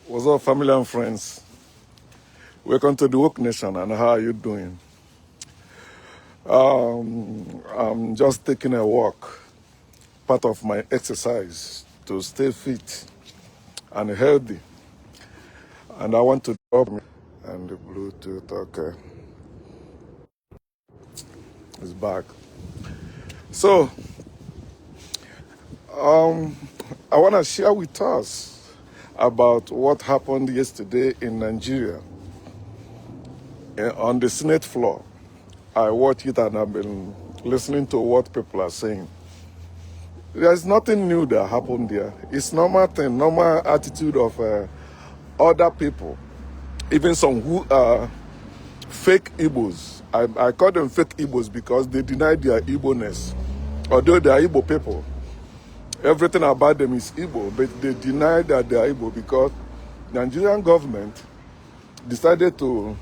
What's up, family and friends? Welcome to the Woke Nation, and how are you doing? I'm just taking a walk, part of my exercise to stay fit and healthy. And I want to drop and the Bluetooth, okay, it's back. So, I want to share with us about what happened yesterday in Nigeria on the Senate floor. I watched it and I've been listening to what people are saying. There's nothing new that happened there. It's normal thing, normal attitude of other people, even some who are fake Igbos. I call them fake Igbos because they deny their Igbo-ness. Although they are Igbo people, everything about them is Igbo, but they deny that they are Igbo because Nigerian government decided to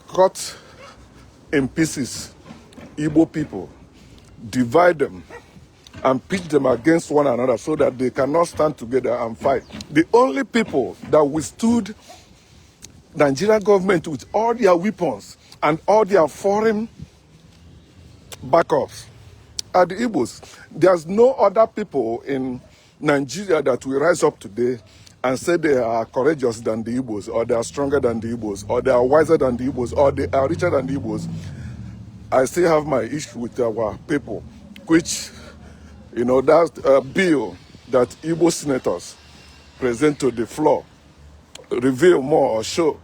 cut in pieces Igbo people, divide them, and pitch them against one another so that they cannot stand together and fight. The only people that withstood Nigerian government with all their weapons and all their foreign backups are the Igbos. There's no other people in Nigeria that will rise up today and say they are courageous than the Igbos, or they are stronger than the Igbos, or they are wiser than the Igbos, or they are richer than the Igbos. I still have my issue with our people, which, that bill that Igbo senators present to the floor reveal more or show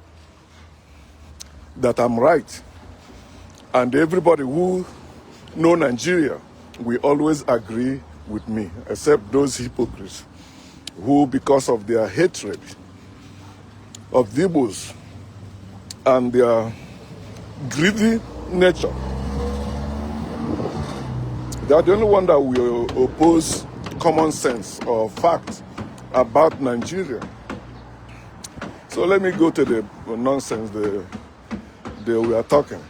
that I'm right. And everybody who know Nigeria will always agree with me, except those hypocrites who, because of their hatred of the Igbos and their greedy nature, they are the only one that will oppose common sense or fact about Nigeria. So let me go to the nonsense we are talking.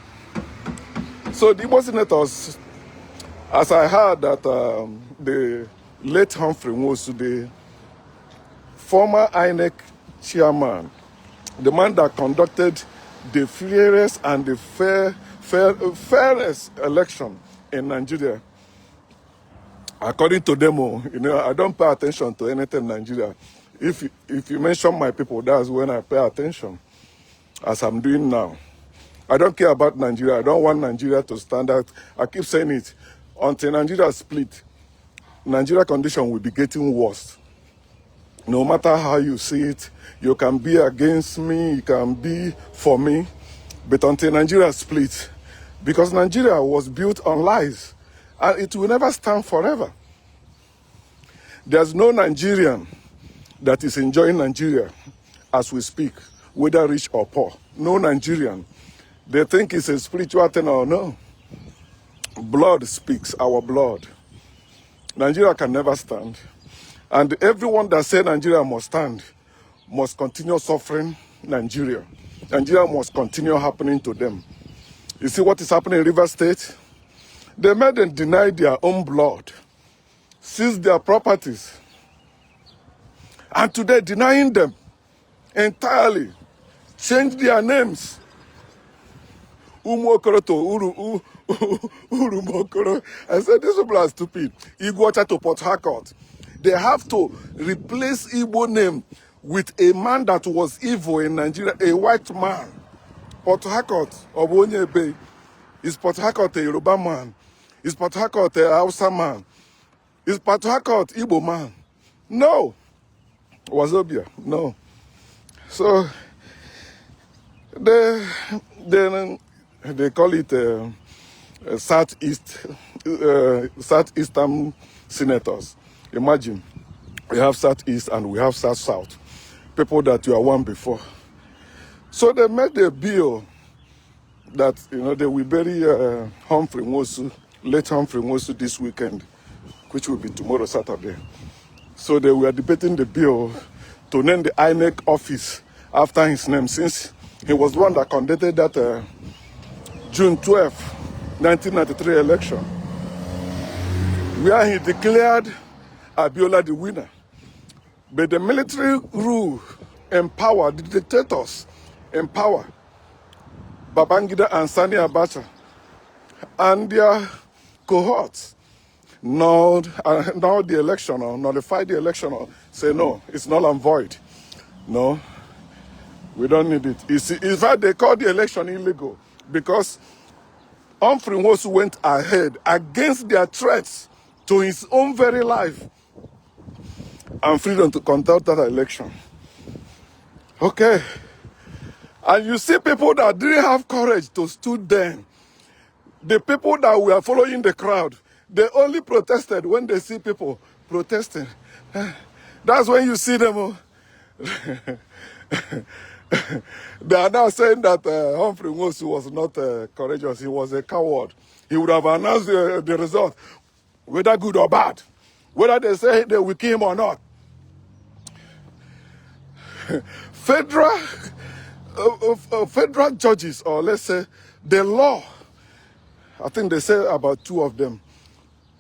So the Igbo senators, as I heard that the late Humphery Nwosu, the former INEC chairman, the man that conducted the fairest and the fairest election in Nigeria, according to them, I don't pay attention to anything in Nigeria. If you mention my people, that's when I pay attention, as I'm doing now. I don't care about Nigeria. I don't want Nigeria to stand out. I keep saying it. Until Nigeria split, Nigeria condition will be getting worse. No matter how you see it, you can be against me, you can be for me, but until Nigeria split, because Nigeria was built on lies, and it will never stand forever. There's no Nigerian that is enjoying Nigeria as we speak, whether rich or poor. No Nigerian. They think it's a spiritual thing or no. Blood speaks, our blood. Nigeria can never stand. And everyone that said Nigeria must stand must continue suffering Nigeria. Nigeria must continue happening to them. You see what is happening in River State? They made them deny their own blood, seize their properties, and today denying them entirely, change their names. Umokoro to Urumokoro. I said, these people are stupid. Iguacha to Port Harcourt. They have to replace Igbo name with a man that was evil in Nigeria, a white man. Port Harcourt, Obonye Bay. Is Port Harcourt a Yoruba man? Is Port Harcourt a Hausa man? Is Port Harcourt Igbo man? No. Wazobia, no. So, they call it Southeastern senators. Imagine, we have Southeast and we have South. People that you are one before. So they made a bill that, they will bury Humphery Nwosu, late Humphery Nwosu this weekend, which will be tomorrow, Saturday. So they were debating the bill to name the INEC office after his name, since he was the one that conducted that June 12, 1993 election, where he declared Abiola the winner. But the military rule empowered the dictators, empower Babangida and Sani Abacha and their cohorts. Now the election or nullify the election or say no, it's null and void. No, we don't need it. In fact, they called the election illegal because Humphery Nwosu went ahead against their threats to his own very life and freedom to conduct that election. Okay. And you see people that didn't have courage to stood there. The people that were following the crowd, they only protested when they see people protesting. That's when you see them. They are now saying that Humphery Nwosu was not courageous. He was a coward. He would have announced the result, whether good or bad, whether they say they will kill him or not. Federal judges, or let's say the law, I think they say about 2 of them,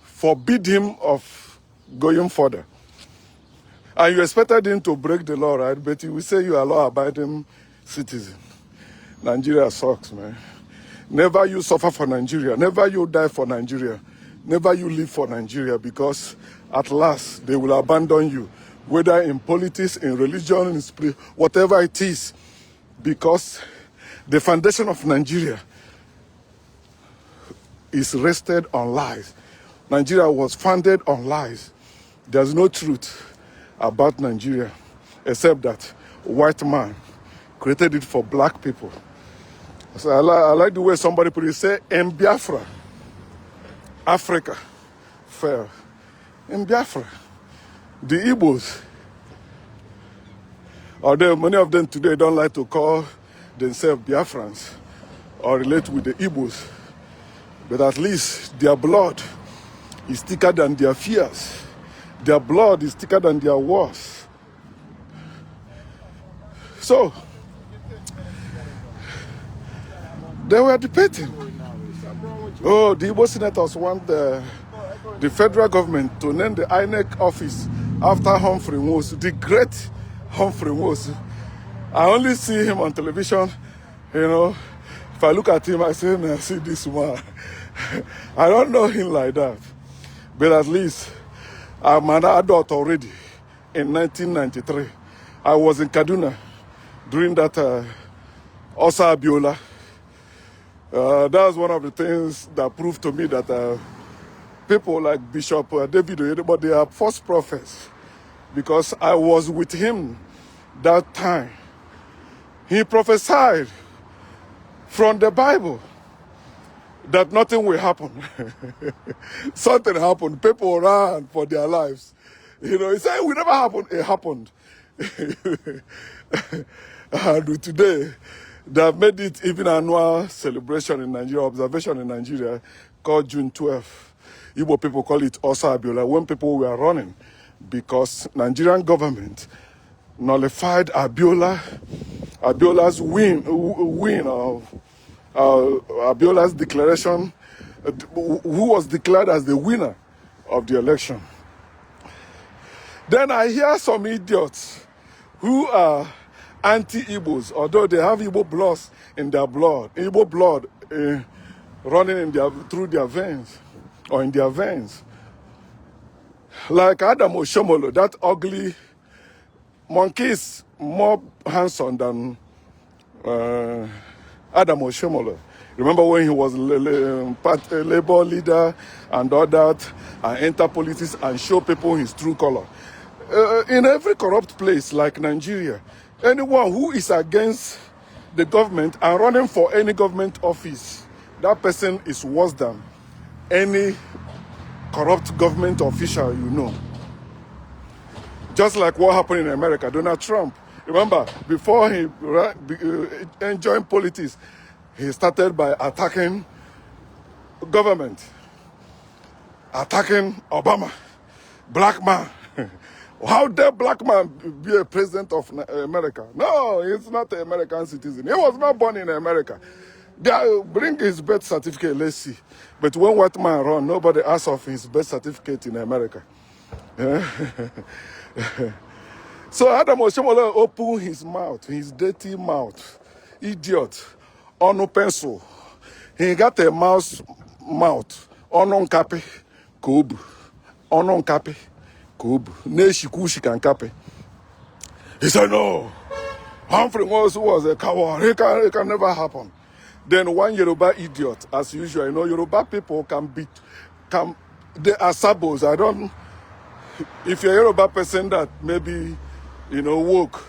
forbid him of going further. And you expected him to break the law, right? But you will say you are a law-abiding citizen. Nigeria sucks, man. Never you suffer for Nigeria. Never you die for Nigeria. Never you live for Nigeria, because at last they will abandon you, whether in politics, in religion, in spirit, whatever it is, because the foundation of Nigeria is rested on lies. Nigeria was founded on lies. There's no truth about Nigeria, except that white man created it for black people. So I like the way somebody put it, say, in Biafra, Africa fell. In Biafra, the Igbos, although many of them today don't like to call themselves Biafrans or relate with the Igbos, but at least their blood is thicker than their fears. Their blood is thicker than their wars. So, they were debating. Oh, the Igbo senators want the federal government to name the INEC office after Humphery Nwosu, the great Humphery Nwosu. I only see him on television, you know. If I look at him, I say, I see this man. I don't know him like that. But at least I'm an adult already. In 1993, I was in Kaduna during that Osa Abiola. That's one of the things that proved to me that people like Bishop David, but they are false prophets, because I was with him that time. He prophesied from the Bible that nothing will happen. Something happened. People ran for their lives. You know, he said it will never happen. It happened. And today, they have made it even annual celebration in Nigeria, observation in Nigeria, called June 12th. Igbo people call it Osa Abiola, when people were running, because Nigerian government nullified Abiola's win of Abiola's declaration, who was declared as the winner of the election. Then I hear some idiots who are anti-Igbos, although they have Igbo blood in their blood, Igbo blood running through their veins, or in their veins. Like Adam Oshomolo, that ugly monkey is more handsome than Adam Oshomolo. Remember when he was a labor leader and all that, and enter politics and show people his true color. In every corrupt place like Nigeria, anyone who is against the government and running for any government office, that person is worse than any corrupt government official you know. Just like what happened in America, Donald Trump. Remember, before he joined politics, he started by attacking government, attacking Obama, black man. How dare black man be a president of America? No, he's not an American citizen. He was not born in America. Bring his birth certificate, let's see. But when white man run, nobody asks of his birth certificate in America. So Adam Oshiomhole opened his mouth, his dirty mouth. Idiot. Ono pencil. He got a mouse mouth. Ono nkape. Kobu. Ono nkape. Kobu. Neshikushi kankape. He said, no. Humphery was a coward. It can never happen. Then one Yoruba idiot, as usual, Yoruba people they are sabos. If you're a Yoruba person that maybe, woke,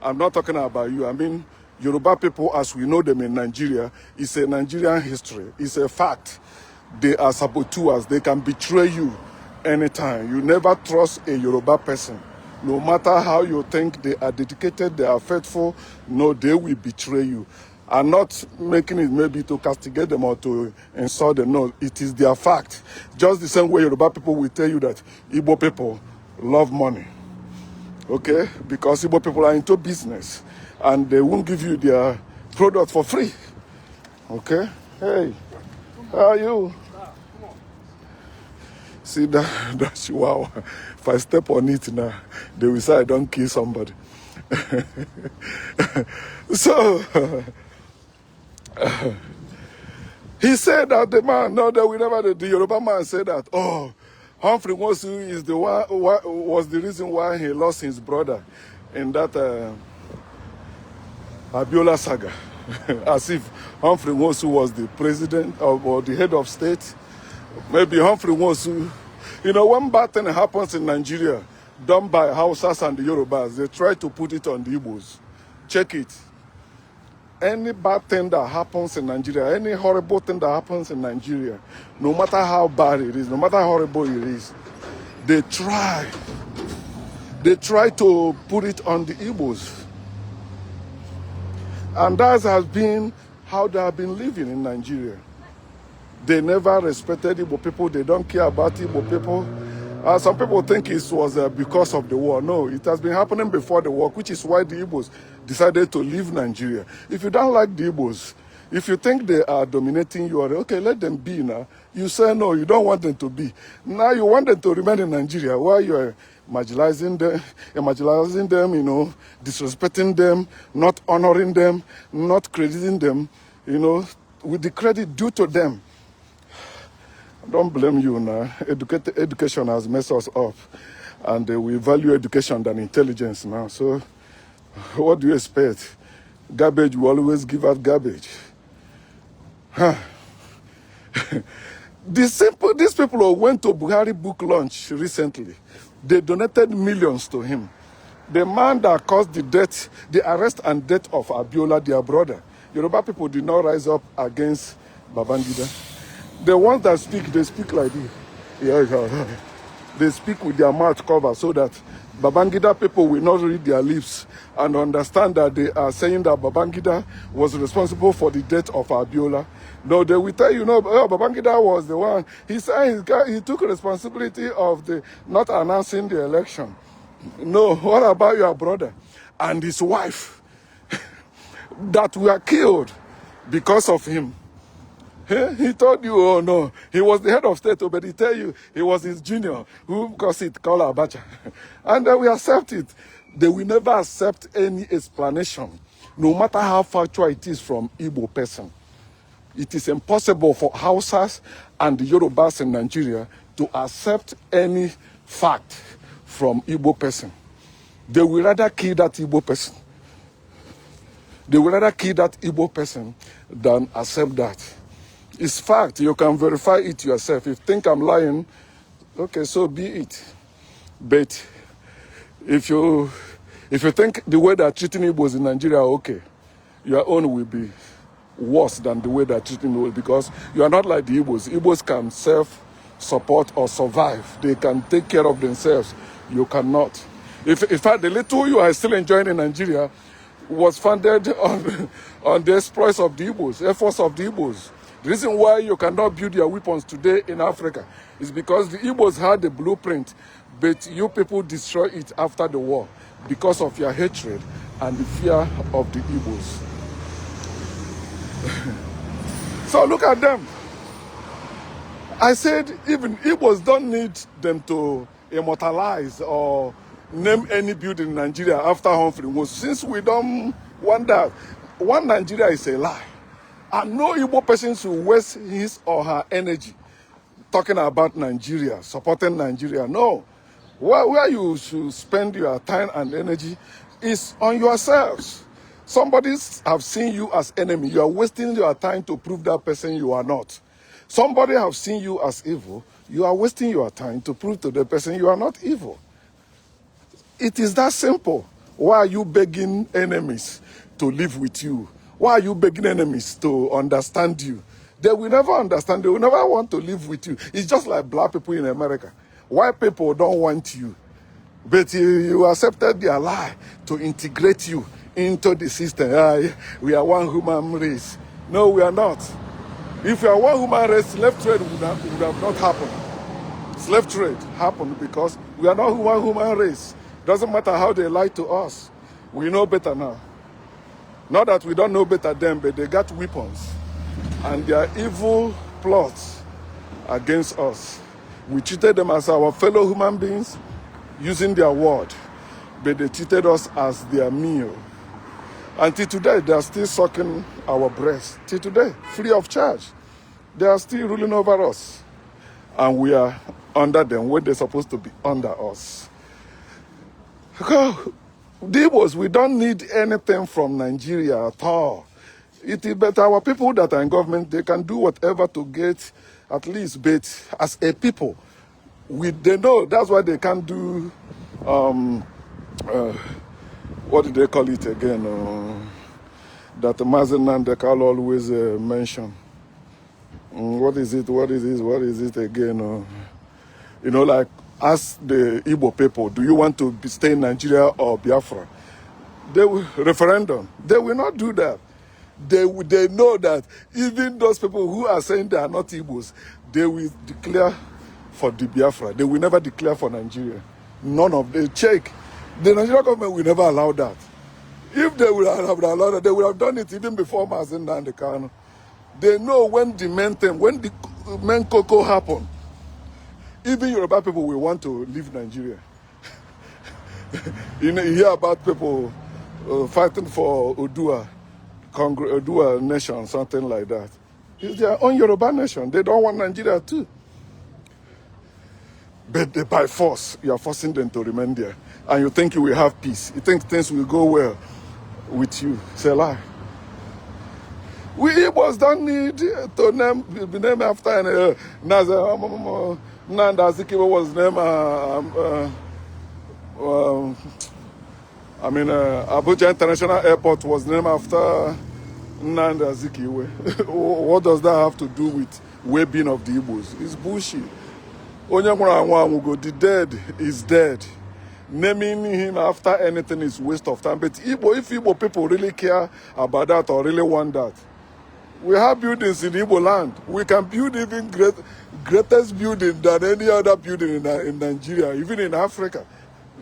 I'm not talking about you. I mean, Yoruba people, as we know them in Nigeria, it's a Nigerian history. It's a fact. They are saboteurs. They can betray you anytime. You never trust a Yoruba person. No matter how you think they are dedicated, they are faithful, no, they will betray you. I'm not making it maybe to castigate them or to insult them. No, it is their fact. Just the same way Yoruba people will tell you that Igbo people love money. Okay? Because Igbo people are into business and they won't give you their product for free. Okay? Hey, how are you? See that chihuahua. If I step on it now, they will say I don't kill somebody. So he said that the Yoruba man said that, oh, Humphery Nwosu is the one was the reason why he lost his brother in that Abiola saga. As if Humphery Nwosu was the president or the head of state. Maybe Humphery Nwosu. When bad thing happens in Nigeria, done by Hausas and the Yorubas, they try to put it on the Igbos. Check it. Any bad thing that happens in Nigeria, any horrible thing that happens in Nigeria, no matter how bad it is, no matter how horrible it is, they try to put it on the Igbos. And that has been how they have been living in Nigeria. They never respected Igbo people. They don't care about Igbo people. Some people think it was because of the war. No, it has been happening before the war, which is why the Igbos decided to leave Nigeria. If you don't like the Igbos, if you think they are dominating you, okay, let them be now. You say no, you don't want them to be. Now you want them to remain in Nigeria while you are marginalizing them, disrespecting them, not honoring them, not crediting them, with the credit due to them. Don't blame you now. Education has messed us up. And we value education than intelligence now. So what do you expect? Garbage will always give out garbage. Huh. These people who went to Buhari book launch recently, they donated millions to him. The man that caused the arrest and death of Abiola, their brother, Yoruba people did not rise up against Babangida. The ones that speak, they speak like this. Yeah. They speak with their mouth covered so that Babangida people will not read their lips and understand that they are saying that Babangida was responsible for the death of Abiola. No, they will tell you, Babangida was the one. He said he took responsibility of the not announcing the election. No, what about your brother and his wife that were killed because of him? He told you, oh no, he was the head of state, but he tell you he was his junior who caused it, called Abacha. And we accept it. They will never accept any explanation, no matter how factual it is from Igbo person. It is impossible for Hausas and the Yorubas in Nigeria to accept any fact from Igbo person. They will rather kill that Igbo person. They will rather kill that Igbo person than accept that. It's fact. You can verify it yourself. If you think I'm lying, okay, so be it. But if you think the way they're treating Igbos in Nigeria are okay, your own will be worse than the way they're treating Igbos because you are not like the Igbos. Igbos can self-support or survive. They can take care of themselves. You cannot. In fact, the little you are still enjoying in Nigeria was founded on the exploits of the Igbos, efforts of the Igbos. The reason why you cannot build your weapons today in Africa is because the Igbos had the blueprint, but you people destroy it after the war because of your hatred and the fear of the Igbos. So look at them. I said even Igbos don't need them to immortalize or name any building in Nigeria after Humphery. Well, since we don't want that, one Nigeria is a lie. And no Igbo person should waste his or her energy talking about Nigeria, supporting Nigeria. No. Where you should spend your time and energy is on yourselves. Somebody have seen you as enemy. You are wasting your time to prove that person you are not. Somebody have seen you as evil. You are wasting your time to prove to the person you are not evil. It is that simple. Why are you begging enemies to live with you? Why are you begging enemies to understand you? They will never understand. They will never want to live with you. It's just like black people in America. White people don't want you. But you accepted their lie to integrate you into the system. We are one human race. No, we are not. If we are one human race, slave trade would have not happened. Slave trade happened because we are not one human race. Doesn't matter how they lie to us. We know better now. Not that we don't know better then, but they got weapons. And their evil plots against us. We treated them as our fellow human beings using their word. But they treated us as their meal. Until today, they are still sucking our breasts. Till today, free of charge. They are still ruling over us. And we are under them when they're supposed to be under us. The Igbos, we don't need anything from Nigeria at all. It is better our people that are in government, they can do whatever to get at least, but as a people, they know that's why they can't do, what do they call it again? That Mazen and Dekal always mention. What is it again? Like, ask the Igbo people, do you want to stay in Nigeria or Biafra? They will referendum. They will not do that. They know that even those people who are saying they are not Igbos, they will declare for the Biafra. They will never declare for Nigeria. None of them. Check. The Nigerian government will never allow that. If they would have allowed that, they would have done it even before Mazinda and the Kano. They know when the main cocoa happened, even Yoruba people will want to leave Nigeria. You hear about people fighting for Odua nation, something like that. It's their own Yoruba nation. They don't want Nigeria too. But by force, you are forcing them to remain there. And you think you will have peace. You think things will go well with you. It's a lie. We Igbos don't need to be named after Nanda Azikiwe was named Abuja International Airport was named after Nanda Azikiwe. What does that have to do with well-being of the Igbos? It's bullshit. The dead is dead. Naming him after anything is waste of time. But if Igbo people really care about that or really want that, we have buildings in Igbo land. We can build even greatest building than any other building in Nigeria, even in Africa.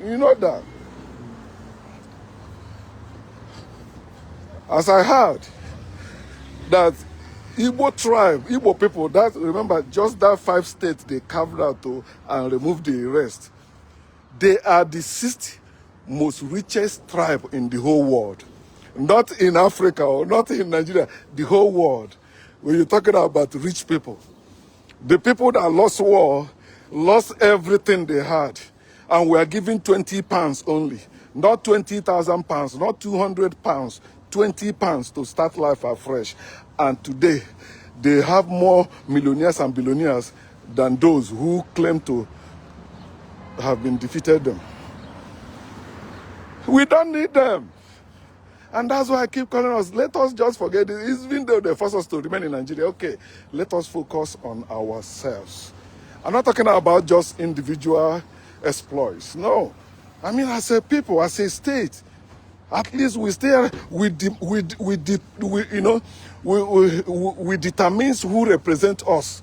You know that. As I heard, that Igbo tribe, Igbo people, remember just that 5 states they carved out and removed the rest. They are the 6th most richest tribe in the whole world. Not in Africa or not in Nigeria, the whole world. When you're talking about rich people, the people that lost war, lost everything they had, and were given 20 pounds only. Not 20,000 pounds, not 200 pounds, 20 pounds to start life afresh. And today, they have more millionaires and billionaires than those who claim to have been defeated them. We don't need them. And that's why I keep calling us, let us just forget it. Even though they force us to remain in Nigeria, okay, let us focus on ourselves. I'm not talking about just individual exploits. No. I mean, as a people, as a state, at least we stay, we determine who represent us.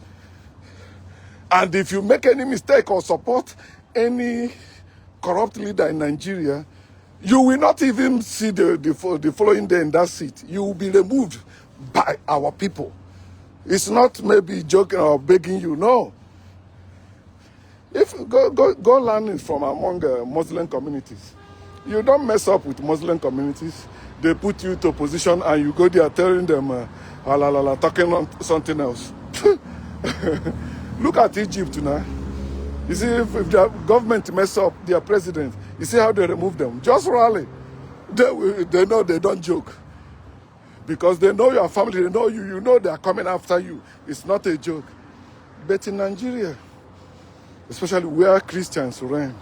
And if you make any mistake or support any corrupt leader in Nigeria, you will not even see the following day in that seat. You will be removed by our people. It's not maybe joking or begging you, no. If go learn it from among Muslim communities. You don't mess up with Muslim communities. They put you to a position and you go there telling them, talking on something else. Look at Egypt now. You see, if the government mess up their president, you see how they remove them. Just rally. They know they don't joke. Because they know your family, they know you, you know they are coming after you. It's not a joke. But in Nigeria, especially where Christians reign,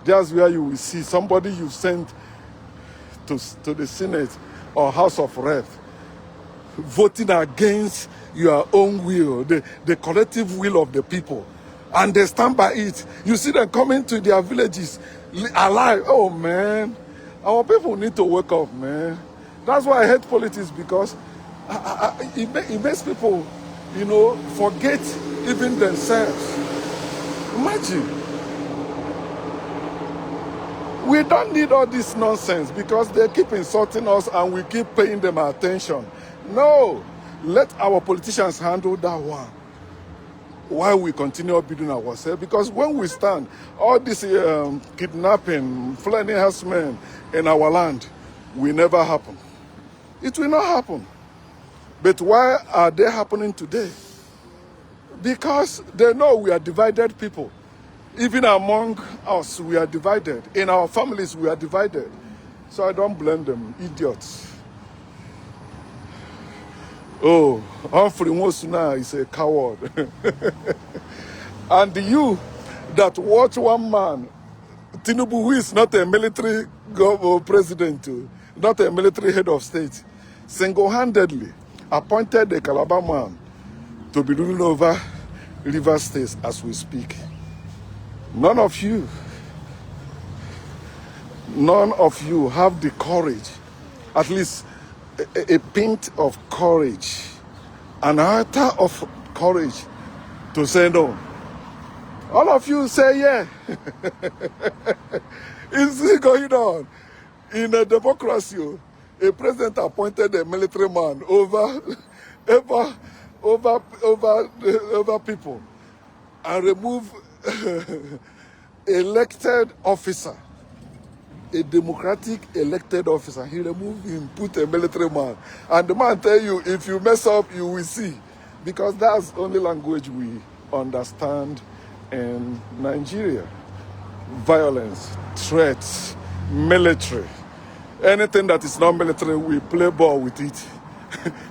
that's where you will see somebody you sent to the Senate or House of Rep voting against your own will, the collective will of the people. And they stand by it. You see them coming to their villages alive. Oh, man. Our people need to wake up, man. That's why I hate politics, because it makes people, you know, forget even themselves. Imagine. We don't need all this nonsense because they keep insulting us and we keep paying them attention. No, let our politicians handle that one while we continue building ourselves. Because when we stand, all this kidnapping, flying harassment in our land will never happen. It will not happen. But why are they happening today? Because they know we are divided people. Even among us, we are divided. In our families, we are divided. So I don't blame them, idiots. Oh, Humphery Nwosu now is a coward. And you that watch one man, Tinubu, who is not a military president, not a military head of state, single-handedly appointed a Calabar man to be ruling over River States as we speak. None of you have the courage, at least a pint of courage, an iota of courage to say no. All of you say yeah. It's still going on. In a democracy, a president appointed a military man over people and remove elected officer, a democratic elected officer. He removed him, put a military man. And the man tell you, if you mess up, you will see. Because that's the only language we understand in Nigeria. Violence, threats, military. Anything that is not military, we play ball with it.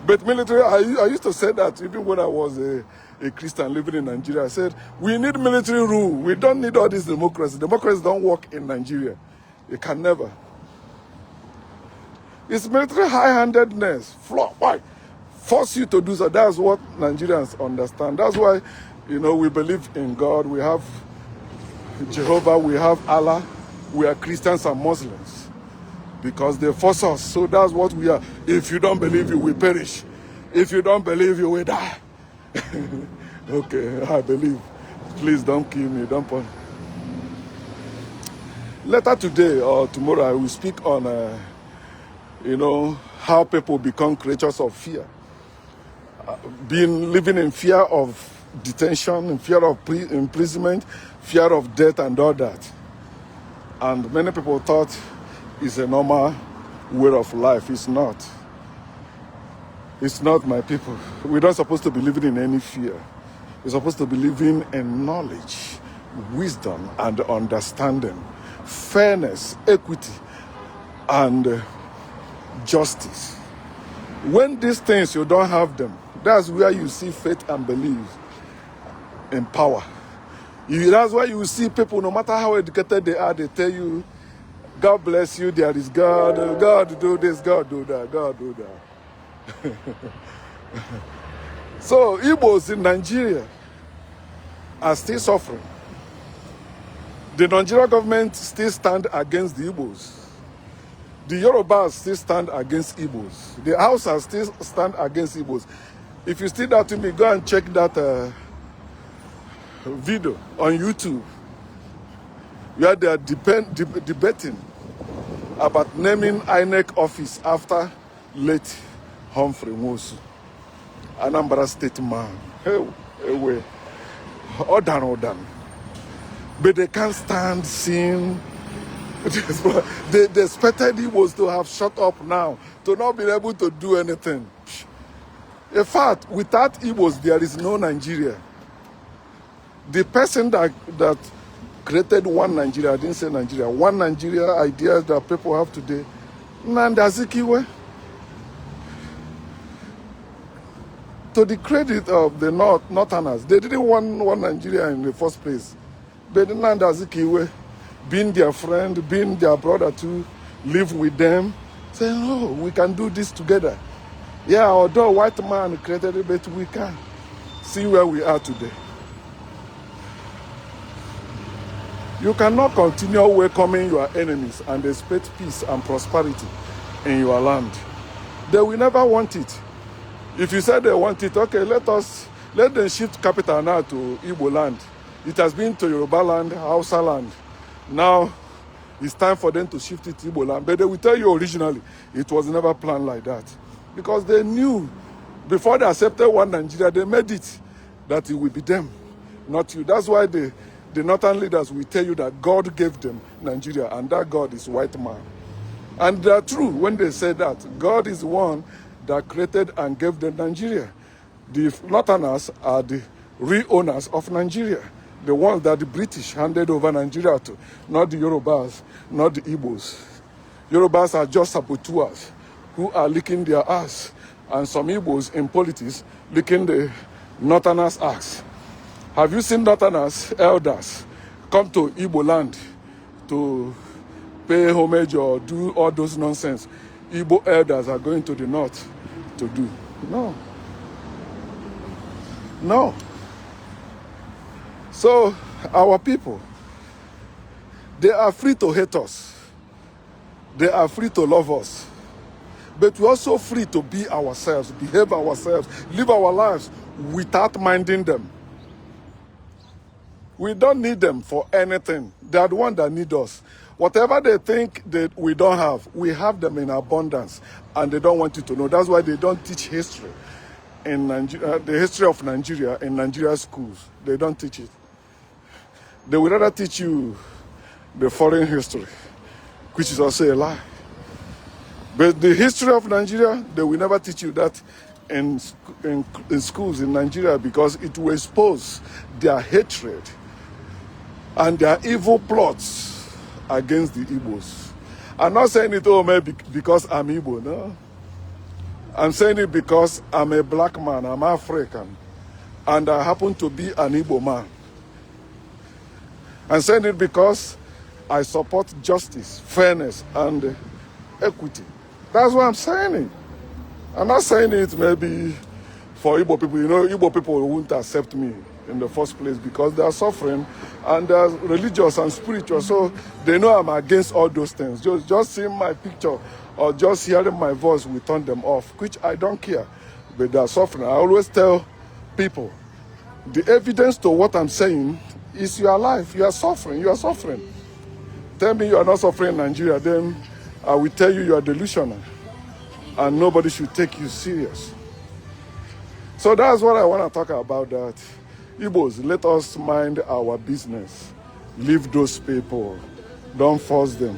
But military, I used to say that even when I was a Christian living in Nigeria. I said, we need military rule. We don't need all this democracy. Democracy don't work in Nigeria. It can never. It's military high-handedness. Why? Force you to do so. That's what Nigerians understand. That's why, you know, we believe in God. We have Jehovah. We have Allah. We are Christians and Muslims. Because they force us. So that's what we are. If you don't believe, you will perish. If you don't believe, you will die. Okay, I believe. Please don't kill me. Don't punish. Later today or tomorrow, I will speak on, you know, how people become creatures of fear. Living in fear of detention, in fear of imprisonment, fear of death and all that. And many people thought it's a normal way of life. It's not. It's not, my people. We're not supposed to be living in any fear. We're supposed to be living in knowledge, wisdom, and understanding, fairness, equity, and justice. When these things, you don't have them, that's where you see faith and belief in power. That's why you see people, no matter how educated they are, they tell you, God bless you, there is God, God do this, God do that, God do that. So Igbos in Nigeria are still suffering. The Nigerian government still stand against the Igbos. The Yorubas still stand against Igbos. The Hausas still stand against Igbos. If you still doubt me, go and check that video on YouTube where they are debating about naming INEC office after late Humphery Nwosu, Anambra State man. Hey, But they can't stand seeing. They expected Igbos to have shut up now, to not be able to do anything. In fact, without Igbos, there is no Nigeria. The person that created one Nigeria, I didn't say Nigeria, one Nigeria idea that people have today, Nnamdi Azikiwe. To the credit of the Northerners, they didn't want one Nigeria in the first place. But Nnamdi Azikiwe, being their friend, being their brother too, live with them, saying, oh, we can do this together. Yeah, although white man created it, but we can. See where we are today. You cannot continue welcoming your enemies and expect peace and prosperity in your land. They will never want it. If you say they want it, okay, let them shift capital now to Igbo land. It has been to Yoruba land, Hausa land. Now, it's time for them to shift it to Igbo land. But they will tell you originally, it was never planned like that. Because they knew, before they accepted one Nigeria, they made it that it will be them, not you. That's why the northern leaders will tell you that God gave them Nigeria, and that God is white man. And they are true when they say that. God is the one that created and gave them Nigeria. The northerners are the real owners of Nigeria. The ones that the British handed over Nigeria to, not the Yorubas, not the Igbos. Yorubas are just saboteurs who are licking their ass, and some Igbos in politics licking the northerners' ass. Have you seen northerners, elders, come to Igbo land to pay homage or do all those nonsense Igbo elders are going to the north to do? No. No. So, our people, they are free to hate us. They are free to love us. But we're also free to be ourselves, behave ourselves, live our lives without minding them. We don't need them for anything. They are the ones that need us. Whatever they think that we don't have, we have them in abundance, and they don't want you to know. That's why they don't teach history in Nigeria, the history of Nigeria in Nigeria schools. They don't teach it. They would rather teach you the foreign history, which is also a lie. But the history of Nigeria, they will never teach you that in schools in Nigeria, because it will expose their hatred and their evil plots against the Igbos. I'm not saying it maybe because I'm Igbo, no. I'm saying it because I'm a black man, I'm African, and I happen to be an Igbo man. I'm saying it because I support justice, fairness, and equity. That's why I'm saying it. I'm not saying it maybe for Igbo people. You know, Igbo people won't accept me in the first place because they are suffering and they are religious and spiritual. So they know I'm against all those things. Just seeing my picture or just hearing my voice will turn them off, which I don't care. But they are suffering. I always tell people, the evidence to what I'm saying is your life. You are suffering. You are suffering. Tell me you are not suffering in Nigeria, then I will tell you are delusional. And nobody should take you serious. So that's what I want to talk about, that Igbos, let us mind our business. Leave those people. Don't force them.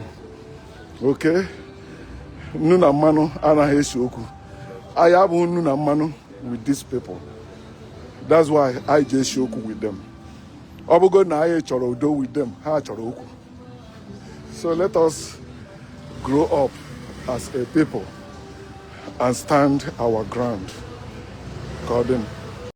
Okay? Nuna mano anaghị esi okwu. I have nuna mano with these people. That's why I just shoku with them. Ọ bụgo na anyị chọrọ udo with them, ha chọrọ okwu. So let us grow up as a people and stand our ground. God